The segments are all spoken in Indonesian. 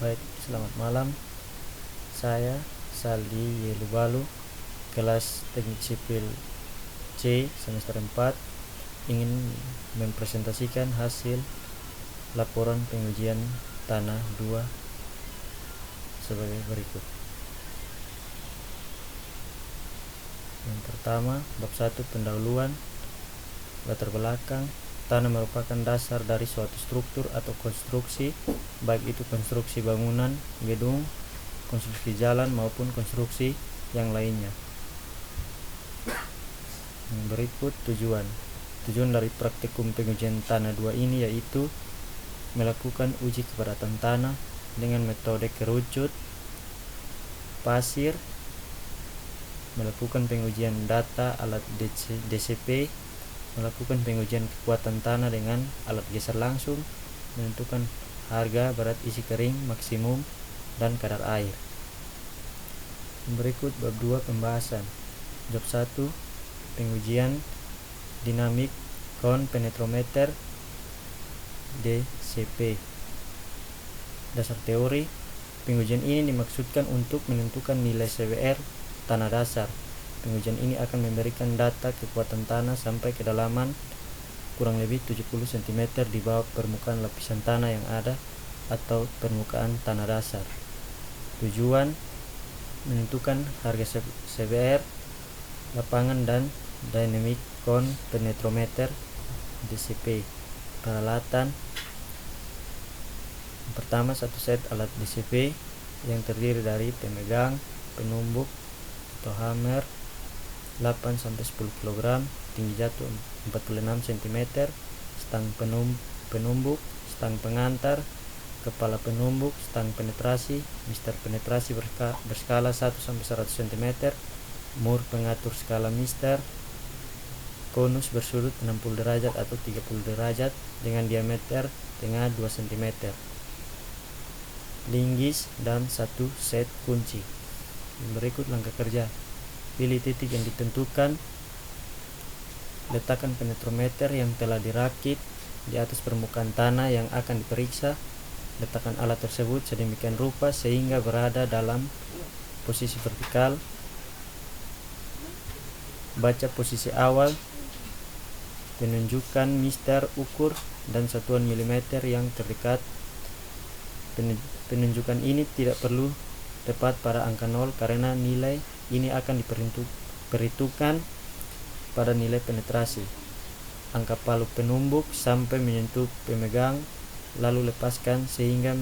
Baik, selamat malam. Saya Saldi Yelubalu, kelas Teknik Sipil C semester 4, ingin mempresentasikan hasil laporan pengujian tanah 2 sebagai berikut. Yang pertama, bab 1 pendahuluan. Latar belakang. Tanah merupakan dasar dari suatu struktur atau konstruksi, baik itu konstruksi bangunan, gedung, konstruksi jalan maupun konstruksi yang lainnya. Yang berikut tujuan. Tujuan dari praktikum pengujian tanah 2 ini yaitu melakukan uji kepadatan tanah dengan metode kerucut, pasir, melakukan pengujian data alat DCP, melakukan pengujian kekuatan tanah dengan alat geser langsung, menentukan harga berat isi kering maksimum dan kadar air. Berikut bab 2 pembahasan. Bab 1 pengujian dinamik kon penetrometer DCP. Dasar teori. Pengujian ini dimaksudkan untuk menentukan nilai CWR tanah dasar. Pengujian ini akan memberikan data kekuatan tanah sampai kedalaman kurang lebih 70 cm di bawah permukaan lapisan tanah yang ada atau permukaan tanah dasar. Tujuan menentukan harga CWR lapangan dan dynamic con penetrometer DCP. Peralatan. Pertama, satu set alat DCP yang terdiri dari pemegang, penumbuk atau hammer 8-10 kg, tinggi jatuh 46 cm, stang penumbuk, stang pengantar, kepala penumbuk, stang penetrasi, mister penetrasi berskala 1-100 cm, mur pengatur skala mister, konus bersudut 60 derajat atau 30 derajat dengan diameter tengah 2 cm, linggis, dan satu set kunci. Berikut langkah kerja. Pilih titik yang ditentukan, letakkan penetrometer yang telah dirakit di atas permukaan tanah yang akan diperiksa. Letakkan alat tersebut sedemikian rupa sehingga berada dalam posisi vertikal. Baca posisi awal, penunjukan mister ukur dan satuan milimeter yang terdekat. Penunjukan ini tidak perlu tepat pada angka 0 karena nilai ini akan diperhitungkan pada nilai penetrasi. Angka palu penumbuk sampai menyentuh pemegang, lalu lepaskan sehingga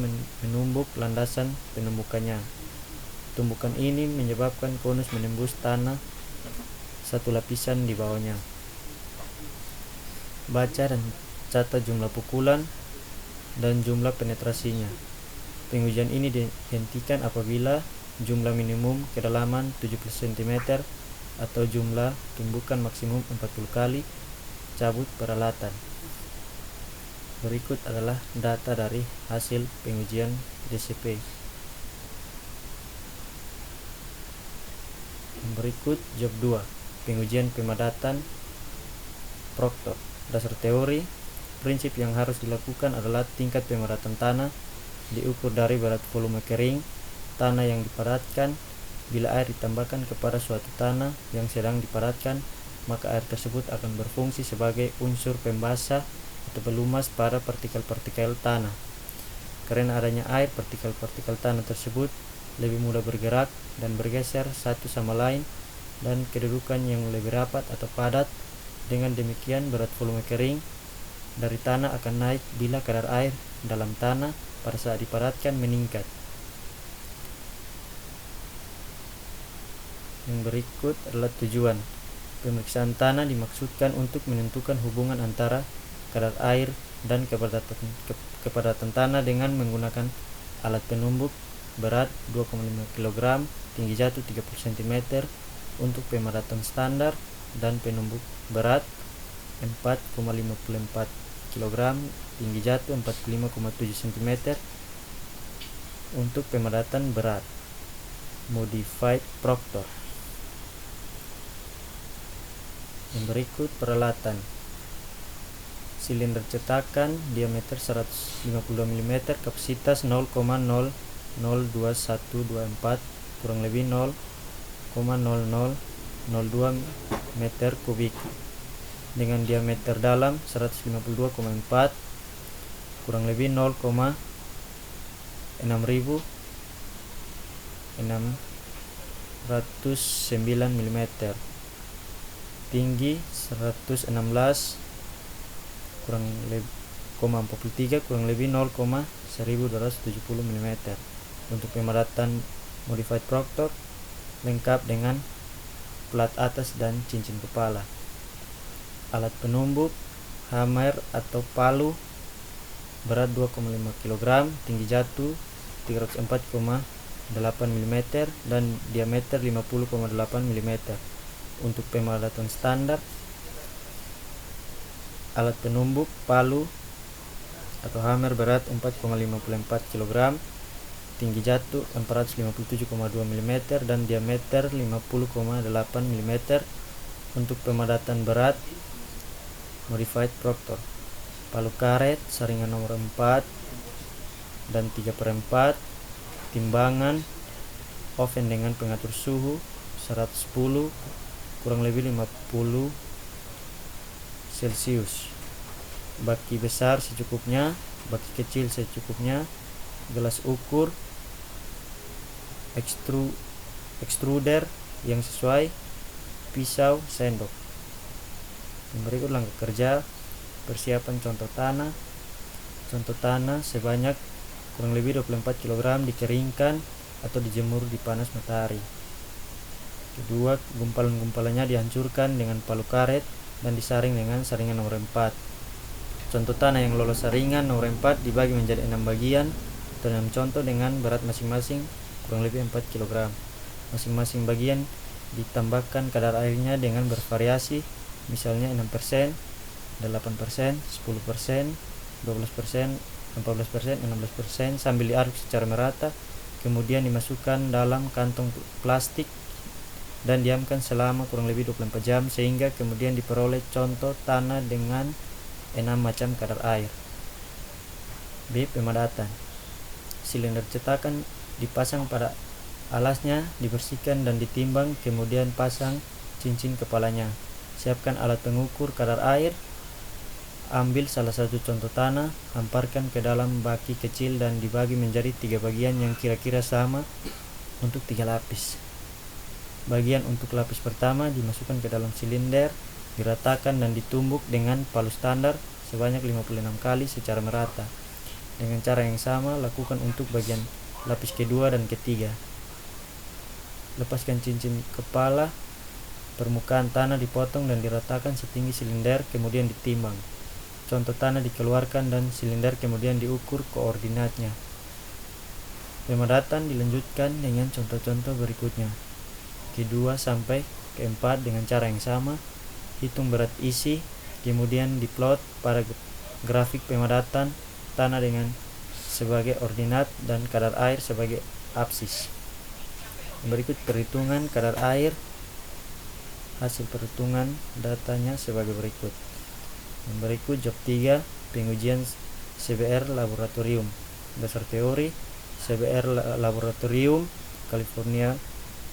menumbuk landasan penumbukannya. Tumbukan ini menyebabkan konus menembus tanah satu lapisan di bawahnya. Baca dan catat jumlah pukulan dan jumlah penetrasinya. Pengujian ini dihentikan apabila jumlah minimum kedalaman 70 cm atau jumlah tumbukan maksimum 40 kali. Cabut peralatan. Berikut adalah data dari hasil pengujian DCP. Berikut job 2, pengujian pemadatan Proctor. Dasar teori. Prinsip yang harus dilakukan adalah tingkat pemadatan tanah diukur dari berat volume kering tanah yang dipadatkan. Bila air ditambahkan kepada suatu tanah yang sedang dipadatkan, maka air tersebut akan berfungsi sebagai unsur pembasah atau pelumas pada partikel-partikel tanah. Karena adanya air, partikel-partikel tanah tersebut lebih mudah bergerak dan bergeser satu sama lain dan kedudukan yang lebih rapat atau padat. Dengan demikian, berat volume kering dari tanah akan naik bila kadar air dalam tanah pada saat dipadatkan meningkat. Yang berikut adalah tujuan. Pemeriksaan tanah dimaksudkan untuk menentukan hubungan antara kadar air dan kepadatan tanah dengan menggunakan alat penumbuk berat 2,5 kg, tinggi jatuh 30 cm untuk pemadatan standar, dan penumbuk berat 4,54 kg, tinggi jatuh 45,7 cm untuk pemadatan berat. Modified Proctor. Yang berikut peralatan. Silinder cetakan diameter 152 mm, kapasitas 0,0 0,2124 kurang lebih 0,0002 meter kubik dengan diameter dalam 152,4 kurang lebih 0,609 mm, tinggi 116 kurang lebih 43 kurang lebih 0,1270 mm. Untuk pemadatan modified Proctor lengkap dengan plat atas dan cincin kepala. Alat penumbuk hammer atau palu berat 2,5 kg, tinggi jatuh 304,8 mm dan diameter 50,8 mm. Untuk pemadatan standar, alat penumbuk palu atau hammer berat 4,54 kg, tinggi jatuh 457,2 mm dan diameter 50,8 mm. Untuk pemadatan berat modified Proctor, palu karet saringan nomor 4 dan 3/4, timbangan oven dengan pengatur suhu 110 kurang lebih 50 Celcius, baki besar secukupnya, baki kecil secukupnya, gelas ukur, extruder yang sesuai, pisau, sendok. Berikut langkah kerja persiapan contoh tanah. Contoh tanah sebanyak kurang lebih 24 kg dikeringkan atau dijemur di panas matahari. Kedua, gumpalan-gumpalannya dihancurkan dengan palu karet dan disaring dengan saringan nomor 4. Contoh tanah yang lolos saringan nomor 4 dibagi menjadi 6 bagian atau 6 contoh dengan berat masing-masing kurang lebih 4 kg. Masing-masing bagian ditambahkan kadar airnya dengan bervariasi, misalnya 6%, 8%, 10%, 12%, 14%, 16%, sambil diaduk secara merata, kemudian dimasukkan dalam kantong plastik dan diamkan selama kurang lebih 24 jam sehingga kemudian diperoleh contoh tanah dengan 6 macam kadar air. B. Pemadatan. Silinder cetakan dipasang pada alasnya, dibersihkan dan ditimbang, kemudian pasang cincin kepalanya. Siapkan alat pengukur kadar air. Ambil salah satu contoh tanah, hamparkan ke dalam baki kecil dan dibagi menjadi 3 bagian yang kira-kira sama untuk 3 lapis. Bagian untuk lapis pertama dimasukkan ke dalam silinder, diratakan dan ditumbuk dengan palu standar sebanyak 56 kali secara merata. Dengan cara yang sama lakukan untuk bagian lapis kedua dan ketiga. Lepaskan cincin kepala, permukaan tanah dipotong dan diratakan setinggi silinder, kemudian ditimbang. Contoh tanah dikeluarkan dan silinder kemudian diukur koordinatnya. Pemadatan dilanjutkan dengan contoh-contoh berikutnya. Kedua sampai keempat dengan cara yang sama. Hitung berat isi, kemudian diplot pada grafik pemadatan tanah dengan sebagai ordinat dan kadar air sebagai absis. Berikut perhitungan kadar air. Hasil perhitungan datanya sebagai berikut. Berikut job 3, pengujian CBR laboratorium. Dasar teori, CBR laboratorium California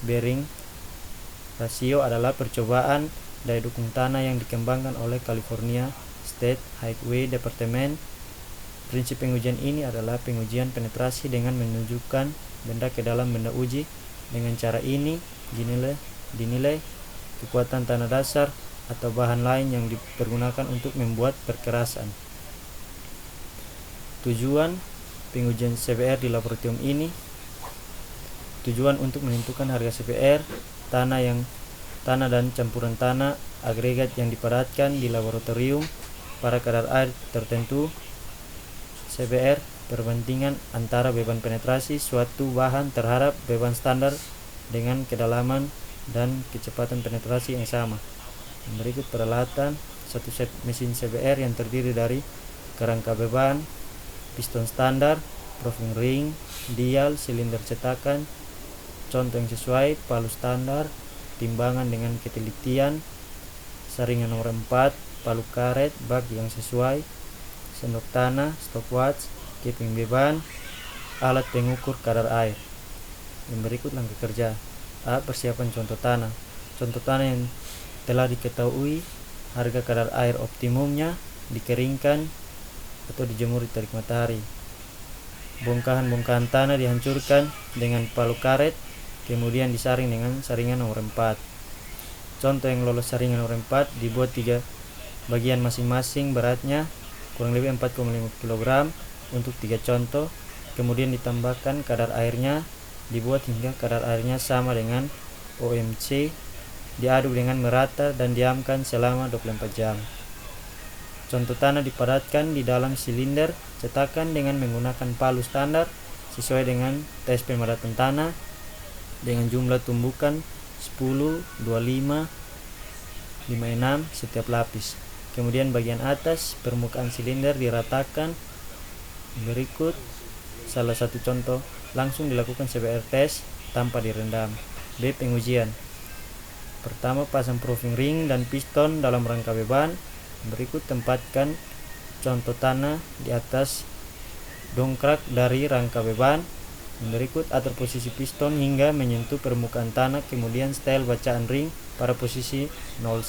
Bearing Ratio adalah percobaan daya dukung tanah yang dikembangkan oleh California State Highway Department. Prinsip pengujian ini adalah pengujian penetrasi dengan menunjukkan benda ke dalam benda uji. Dengan cara ini dinilai kekuatan tanah dasar atau bahan lain yang dipergunakan untuk membuat perkerasan. Tujuan pengujian CBR di laboratorium ini, tujuan untuk menentukan harga CBR tanah dan campuran tanah agregat yang dipadatkan di laboratorium pada kadar air tertentu. CBR perbandingan antara beban penetrasi suatu bahan terhadap beban standar dengan kedalaman dan kecepatan penetrasi yang sama. Berikut peralatan: satu set mesin CBR yang terdiri dari kerangka beban, piston standar, proving ring, dial, silinder cetakan, contoh yang sesuai, palu standar, timbangan dengan ketelitian, saringan nomor 4, palu karet, bak yang sesuai, sendok tanah, stopwatch, keping beban, alat pengukur kadar air. Yang berikut langkah kerja. A. Persiapan contoh tanah. Contoh tanah yang telah diketahui harga kadar air optimumnya, dikeringkan atau dijemur di terik matahari. Bongkahan-bongkahan tanah dihancurkan dengan palu karet, kemudian disaring dengan saringan nomor 4. Contoh yang lolos saringan nomor 4 dibuat 3 bagian masing-masing, beratnya kurang lebih 4,5 kg untuk 3 contoh. Kemudian ditambahkan kadar airnya, dibuat hingga kadar airnya sama dengan OMC, diaduk dengan merata dan diamkan selama 24 jam. Contoh tanah dipadatkan di dalam silinder cetakan dengan menggunakan palu standar sesuai dengan tes pemadatan tanah dengan jumlah tumbukan 10, 25, 56 setiap lapis. Kemudian bagian atas permukaan silinder diratakan. Berikut salah satu contoh langsung dilakukan CBR test tanpa direndam. B. Pengujian. Pertama, pasang proofing ring dan piston dalam rangka beban. Berikut tempatkan contoh tanah di atas dongkrak dari rangka beban. Berikut atur posisi piston hingga menyentuh permukaan tanah, kemudian setel bacaan ring pada posisi 0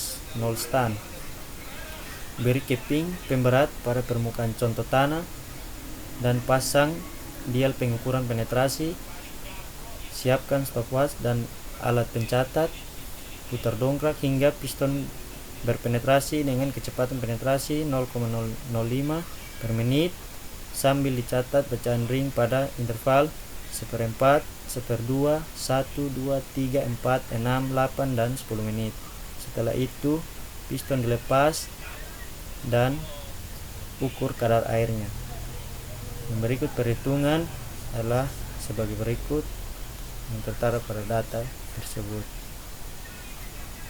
stand. Beri keping pemberat pada permukaan contoh tanah dan pasang dial pengukuran penetrasi. Siapkan stopwatch dan alat pencatat. Putar dongkrak hingga piston berpenetrasi dengan kecepatan penetrasi 0,005 per menit sambil dicatat bacaan ring pada interval 1/4, 1/2, 1, 2, 3, 4, 6, 8, dan 10 menit. Setelah itu piston dilepas dan ukur kadar airnya. Yang berikut perhitungan adalah sebagai berikut yang tertera pada data tersebut.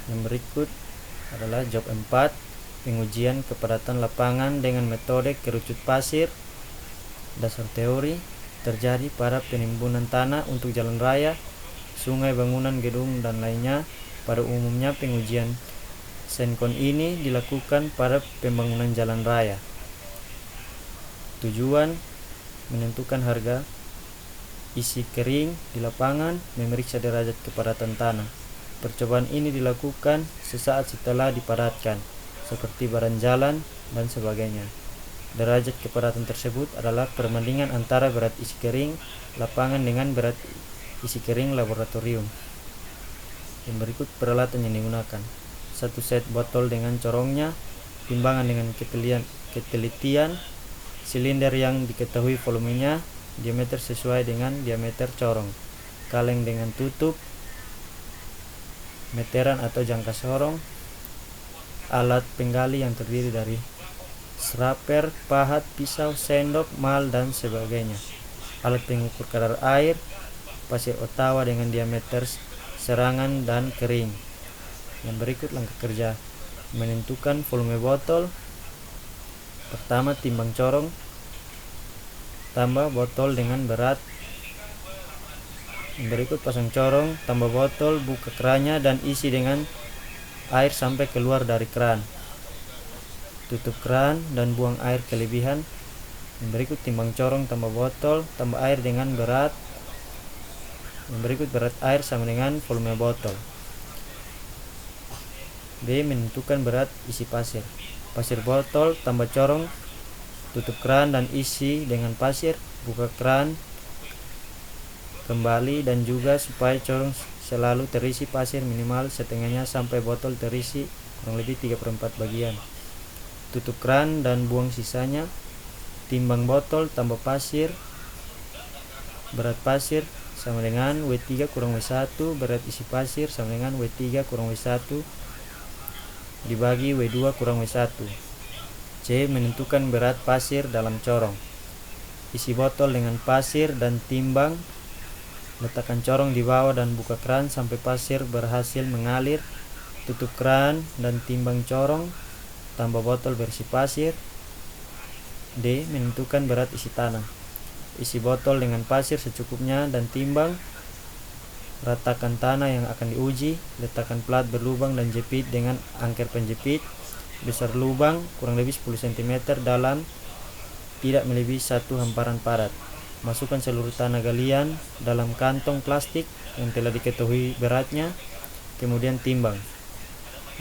Yang berikut adalah job 4, pengujian kepadatan lapangan dengan metode kerucut pasir. Dasar teori terjadi pada penimbunan tanah untuk jalan raya, sungai, bangunan, gedung, dan lainnya. Pada umumnya pengujian Senkon ini dilakukan pada pembangunan jalan raya. Tujuan menentukan harga isi kering di lapangan, memeriksa derajat kepadatan tanah. Percobaan ini dilakukan sesaat setelah dipadatkan, seperti badan jalan dan sebagainya. Derajat kepadatan tersebut adalah perbandingan antara berat isi kering lapangan dengan berat isi kering laboratorium. Yang berikut peralatan yang digunakan. 1 set botol dengan corongnya, timbangan dengan ketelitian, silinder yang diketahui volumenya, diameter sesuai dengan diameter corong, kaleng dengan tutup, meteran atau jangka sorong, alat penggali yang terdiri dari scraper, pahat, pisau, sendok, mal, dan sebagainya, alat pengukur kadar air, pasir Ottawa dengan diameter serangan dan kering. Yang berikut langkah kerja. Menentukan volume botol. Pertama, timbang corong, tambah botol dengan berat. Berikut pasang corong, tambah botol, buka kerannya dan isi dengan air sampai keluar dari keran. Tutup keran dan buang air kelebihan. Berikut timbang corong, tambah botol, tambah air dengan berat. Berikut berat air sama dengan volume botol. B. Menentukan berat isi pasir. Pasir botol, tambah corong, tutup keran dan isi dengan pasir, buka keran kembali dan juga supaya corong selalu terisi pasir minimal setengahnya sampai botol terisi kurang lebih 3/4 bagian. Tutup keran dan buang sisanya. Timbang botol tambah pasir. Berat pasir sama dengan W3 kurang W1, berat isi pasir sama dengan W3 kurang W1 dibagi W2 kurang W1. C. Menentukan berat pasir dalam corong. Isi botol dengan pasir dan timbang. Letakkan corong di bawah dan buka keran sampai pasir berhasil mengalir. Tutup keran dan timbang corong, tambah botol berisi pasir. D. Menentukan berat isi tanah. Isi botol dengan pasir secukupnya dan timbang. Ratakan tanah yang akan diuji. Letakkan plat berlubang dan jepit dengan angker penjepit. Besar lubang kurang lebih 10 cm dalam, tidak melebihi 1 hamparan padat. Masukkan seluruh tanah galian dalam kantong plastik yang telah diketahui beratnya, kemudian timbang.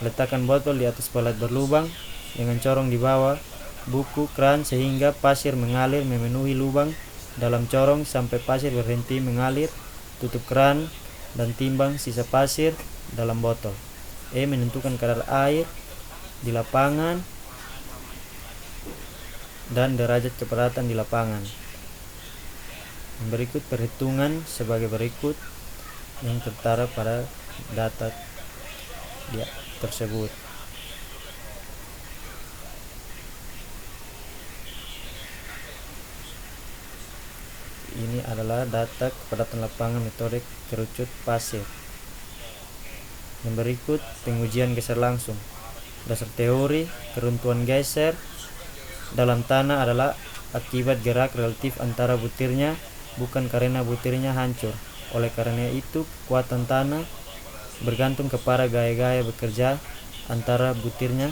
Letakkan botol di atas pelat berlubang dengan corong di bawah buku kran sehingga pasir mengalir memenuhi lubang dalam corong sampai pasir berhenti mengalir. Tutup kran dan timbang sisa pasir dalam botol. Menentukan kadar air di lapangan dan derajat kepadatan di lapangan. Berikut perhitungan sebagai berikut yang tertera pada data tersebut. Ini adalah data kepadatan lapangan metode kerucut pasir. Yang berikut pengujian geser langsung. Dasar teori, keruntuhan geser dalam tanah adalah akibat gerak relatif antara butirnya, bukan karena butirnya hancur. Oleh karena itu, kekuatan tanah bergantung kepada gaya-gaya bekerja antara butirnya.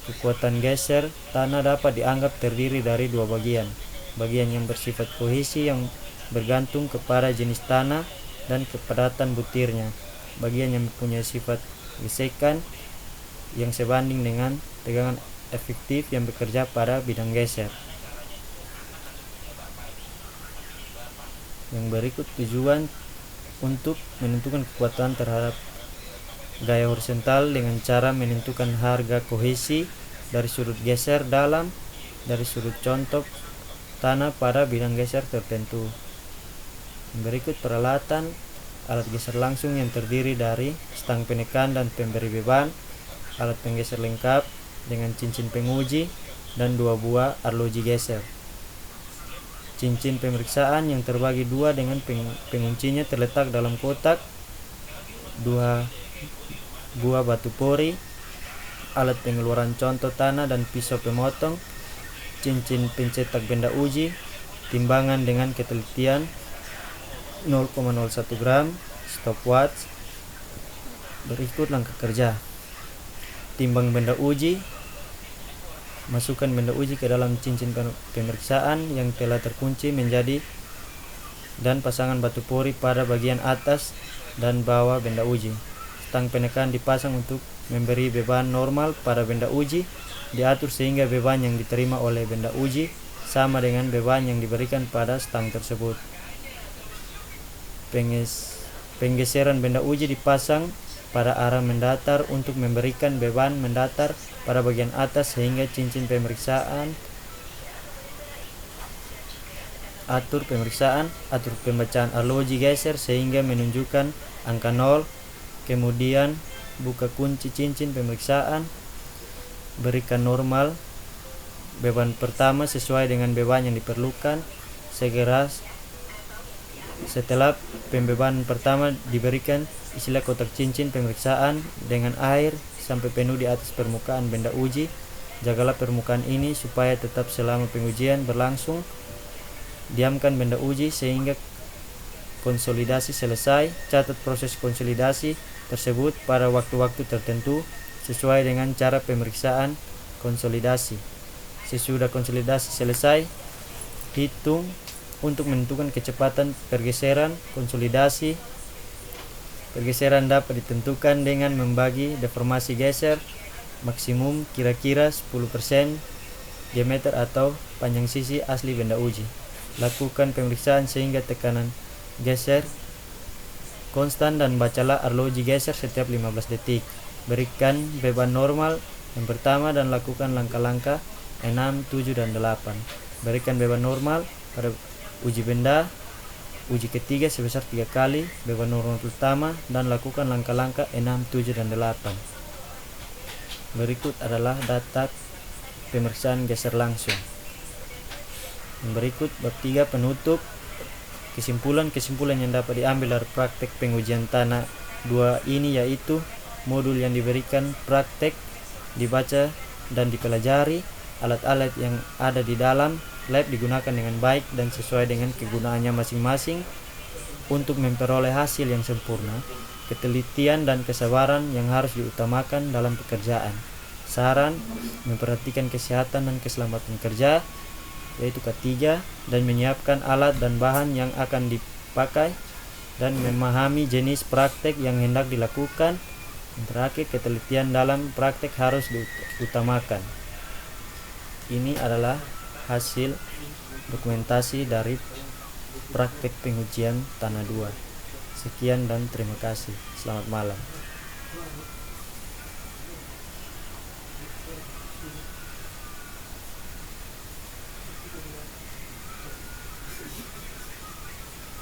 Kekuatan geser tanah dapat dianggap terdiri dari dua bagian. Bagian yang bersifat kohesi yang bergantung kepada jenis tanah dan kepadatan butirnya. Bagian yang mempunyai sifat gesekan yang sebanding dengan tegangan efektif yang bekerja pada bidang geser. Yang berikut tujuan untuk menentukan kekuatan terhadap gaya horizontal dengan cara menentukan harga kohesi dari sudut geser dalam dari sudut contoh tanah pada bidang geser tertentu. Berikut peralatan alat geser langsung yang terdiri dari stang penekan dan pemberi beban, alat penggeser lengkap dengan cincin penguji dan 2 buah arloji geser. Cincin pemeriksaan yang terbagi 2 dengan penguncinya terletak dalam kotak, 2 buah batu pori, alat pengeluaran contoh tanah dan pisau pemotong, cincin pencetak benda uji, timbangan dengan ketelitian 0,01 gram, stopwatch. Berikut langkah kerja. Timbang benda uji. Masukkan benda uji ke dalam cincin pemeriksaan yang telah terkunci menjadi dan pasangan batu pori pada bagian atas dan bawah benda uji. Stang penekan dipasang untuk memberi beban normal pada benda uji. Diatur sehingga beban yang diterima oleh benda uji sama dengan beban yang diberikan pada stang tersebut. Penggeseran benda uji dipasang pada arah mendatar untuk memberikan beban mendatar pada bagian atas sehingga cincin pemeriksaan. Atur pembacaan arloji geser sehingga menunjukkan angka 0. Kemudian buka kunci cincin pemeriksaan. Berikan normal beban pertama sesuai dengan beban yang diperlukan. Setelah pembebanan pertama diberikan, isilah kotak cincin pemeriksaan dengan air sampai penuh di atas permukaan benda uji. Jagalah permukaan ini supaya tetap selama pengujian berlangsung. Diamkan benda uji sehingga konsolidasi selesai. Catat proses konsolidasi tersebut pada waktu-waktu tertentu sesuai dengan cara pemeriksaan konsolidasi. Sesudah konsolidasi selesai, hitung untuk menentukan kecepatan pergeseran konsolidasi. Pergeseran dapat ditentukan dengan membagi deformasi geser maksimum kira-kira 10% diameter atau panjang sisi asli benda uji. Lakukan pemeriksaan sehingga tekanan geser konstan dan bacalah arloji geser setiap 15 detik. Berikan beban normal yang pertama dan lakukan langkah-langkah 6, 7, dan 8. Berikan beban normal pada uji benda uji ketiga sebesar 3 kali beban normal pertama dan lakukan langkah-langkah 6, 7, dan 8. Berikut adalah data pemeriksaan geser langsung. Berikut bab 3 penutup. Kesimpulan yang dapat diambil dari praktek pengujian tanah 2 ini yaitu modul yang diberikan praktek dibaca dan dipelajari. Alat-alat yang ada di dalam lab digunakan dengan baik dan sesuai dengan kegunaannya masing-masing untuk memperoleh hasil yang sempurna. Ketelitian dan kesabaran yang harus diutamakan dalam pekerjaan. Saran: memperhatikan kesehatan dan keselamatan kerja. yaitu ketiga, dan menyiapkan alat dan bahan yang akan dipakai, dan memahami jenis praktek yang hendak dilakukan. Dan terakhir, ketelitian dalam praktek harus diutamakan. Ini adalah hasil dokumentasi dari praktek pengujian tanah 2. Sekian dan terima kasih. Selamat malam.